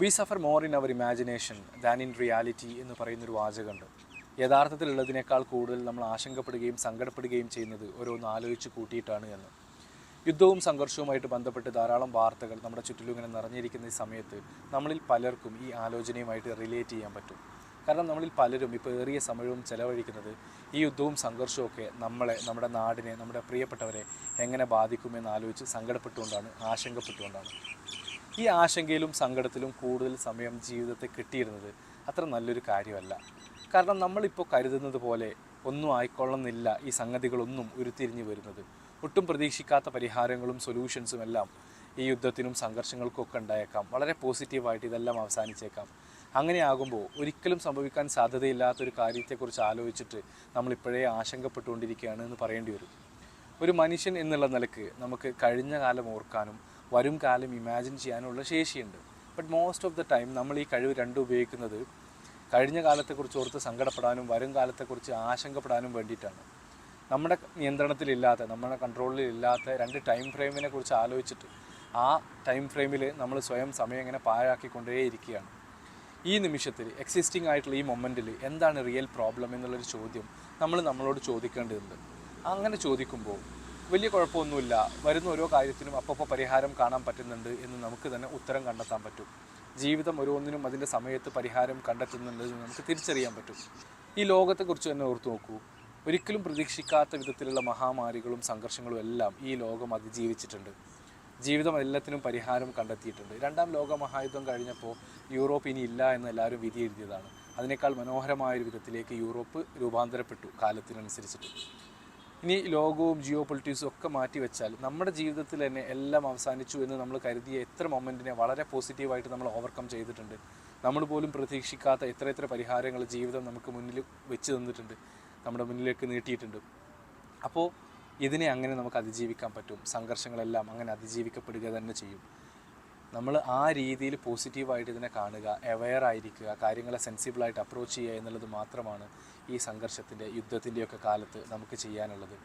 V suffer more in our imagination than in reality എന്ന് പറയുന്നൊരു വാചകമുണ്ട്. യഥാർത്ഥത്തിലുള്ളതിനേക്കാൾ കൂടുതൽ നമ്മൾ ആശങ്കപ്പെടുകയും സങ്കടപ്പെടുകയും ചെയ്യുന്നത് ഓരോന്ന് ആലോചിച്ച് കൂട്ടിയിട്ടാണ് എന്ന്. യുദ്ധവും സംഘർഷവുമായിട്ട് ബന്ധപ്പെട്ട് ധാരാളം വാർത്തകൾ നമ്മുടെ ചുറ്റിലും ഇങ്ങനെ നിറഞ്ഞിരിക്കുന്ന ഈ സമയത്ത് നമ്മളിൽ പലർക്കും ഈ ആലോചനയുമായിട്ട് റിലേറ്റ് ചെയ്യാൻ പറ്റും. കാരണം നമ്മളിൽ പലരും ഇപ്പോൾ ഏറിയ സമയവും ചെലവഴിക്കുന്നത് ഈ യുദ്ധവും സംഘർഷവും നമ്മളെ, നമ്മുടെ നാടിനെ, നമ്മുടെ പ്രിയപ്പെട്ടവരെ എങ്ങനെ ബാധിക്കുമെന്ന് ആലോചിച്ച് സങ്കടപ്പെട്ടുകൊണ്ടാണ്, ആശങ്കപ്പെട്ടുകൊണ്ടാണ്. ഈ ആശങ്കയിലും സങ്കടത്തിലും കൂടുതൽ സമയം ജീവിതത്തെ കിട്ടിയിരുന്നത് അത്ര നല്ലൊരു കാര്യമല്ല. കാരണം നമ്മളിപ്പോൾ കരുതുന്നത് പോലെ ഒന്നും ആയിക്കൊള്ളുന്നില്ല ഈ സംഗതികളൊന്നും ഉരുത്തിരിഞ്ഞു വരുന്നത്. ഒട്ടും പ്രതീക്ഷിക്കാത്ത പരിഹാരങ്ങളും സൊല്യൂഷൻസും എല്ലാം ഈ യുദ്ധത്തിനും സംഘർഷങ്ങൾക്കൊക്കെ ഉണ്ടായേക്കാം. വളരെ പോസിറ്റീവായിട്ട് ഇതെല്ലാം അവസാനിച്ചേക്കാം. അങ്ങനെയാകുമ്പോൾ ഒരിക്കലും സംഭവിക്കാൻ സാധ്യതയില്ലാത്തൊരു കാര്യത്തെക്കുറിച്ച് ആലോചിച്ചിട്ട് നമ്മളിപ്പോഴേ ആശങ്കപ്പെട്ടുകൊണ്ടിരിക്കുകയാണ് എന്ന് പറയേണ്ടി വരും. ഒരു മനുഷ്യൻ എന്നുള്ള നിലക്ക് നമുക്ക് കഴിഞ്ഞ കാലം ഓർക്കാനും വരും കാലം ഇമാജിൻ ചെയ്യാനുള്ള ശേഷിയുണ്ട്. But most of the time നമ്മൾ ഈ കഴിവ് രണ്ടും ഉപയോഗിക്കുന്നത് കഴിഞ്ഞ കാലത്തെക്കുറിച്ച് ഓർത്ത് സങ്കടപ്പെടാനും വരും കാലത്തെക്കുറിച്ച് ആശങ്കപ്പെടാനും വേണ്ടിയിട്ടാണ്. നമ്മുടെ നിയന്ത്രണത്തിലില്ലാത്ത, നമ്മുടെ കൺട്രോളിലില്ലാത്ത രണ്ട് ടൈം ഫ്രെയിമിനെ കുറിച്ച് ആലോചിച്ചിട്ട് ആ ടൈം ഫ്രെയിമിൽ നമ്മൾ സ്വയം സമയം ഇങ്ങനെ പാഴാക്കിക്കൊണ്ടേയിരിക്കുകയാണ്. ഈ നിമിഷത്തിൽ എക്സിസ്റ്റിംഗ് ആയിട്ടുള്ള ഈ മൊമെൻറ്റിൽ എന്താണ് റിയൽ പ്രോബ്ലം എന്നുള്ളൊരു ചോദ്യം നമ്മളോട് ചോദിക്കേണ്ടതുണ്ട്. അങ്ങനെ ചോദിക്കുമ്പോൾ വലിയ കുഴപ്പമൊന്നുമില്ല, വരുന്ന ഓരോ കാര്യത്തിനും അപ്പോൾ പരിഹാരം കാണാൻ പറ്റുന്നുണ്ട് എന്ന് നമുക്ക് തന്നെ ഉത്തരം കണ്ടെത്താൻ പറ്റും. ജീവിതം ഓരോന്നിനും അതിൻ്റെ സമയത്ത് പരിഹാരം കണ്ടെത്തുന്നുണ്ട് എന്ന് നമുക്ക് തിരിച്ചറിയാൻ പറ്റും. ഈ ലോകത്തെക്കുറിച്ച് തന്നെ ഓർത്തു നോക്കൂ. ഒരിക്കലും പ്രതീക്ഷിക്കാത്ത വിധത്തിലുള്ള മഹാമാരികളും സംഘർഷങ്ങളും എല്ലാം ഈ ലോകം അതിജീവിച്ചിട്ടുണ്ട്. ജീവിതം എല്ലാത്തിനും പരിഹാരം കണ്ടെത്തിയിട്ടുണ്ട്. രണ്ടാം ലോക മഹായുദ്ധം കഴിഞ്ഞപ്പോൾ യൂറോപ്പ് ഇനി ഇല്ല എന്ന് എല്ലാവരും വിധി എഴുതിയതാണ്. അതിനേക്കാൾ മനോഹരമായൊരു വിധത്തിലേക്ക് യൂറോപ്പ് രൂപാന്തരപ്പെട്ടു കാലത്തിനനുസരിച്ചിട്ട്. ഇനി ലോകവും ജിയോ പൊളിറ്റിക്സും ഒക്കെ മാറ്റി വെച്ചാൽ നമ്മുടെ ജീവിതത്തിൽ തന്നെ എല്ലാം അവസാനിച്ചു എന്ന് നമ്മൾ കരുതിയ എത്ര മൊമെൻറ്റിനെ വളരെ പോസിറ്റീവായിട്ട് നമ്മൾ ഓവർകം ചെയ്തിട്ടുണ്ട്. നമ്മൾ പോലും പ്രതീക്ഷിക്കാത്ത എത്ര പരിഹാരങ്ങൾ ജീവിതം നമുക്ക് മുന്നിൽ വെച്ച് തന്നിട്ടുണ്ട്, നമ്മുടെ മുന്നിലേക്ക് നീട്ടിയിട്ടുണ്ട്. അപ്പോൾ ഇതിനെ അങ്ങനെ നമുക്ക് അതിജീവിക്കാൻ പറ്റും. സംഘർഷങ്ങളെല്ലാം അങ്ങനെ അതിജീവിക്കപ്പെടുക തന്നെ ചെയ്യും. നമ്മൾ ആ രീതിയിൽ പോസിറ്റീവായിട്ട് ഇതിനെ കാണുക, അവെയർ ആയിരിക്കുക, കാര്യങ്ങളെ സെൻസിബിളായിട്ട് അപ്രോച്ച് ചെയ്യുക എന്നുള്ളത് മാത്രമാണ് ഈ സംഘർഷത്തിൻ്റെ, യുദ്ധത്തിൻ്റെയൊക്കെ കാലത്ത് നമുക്ക് ചെയ്യാനുള്ളത്.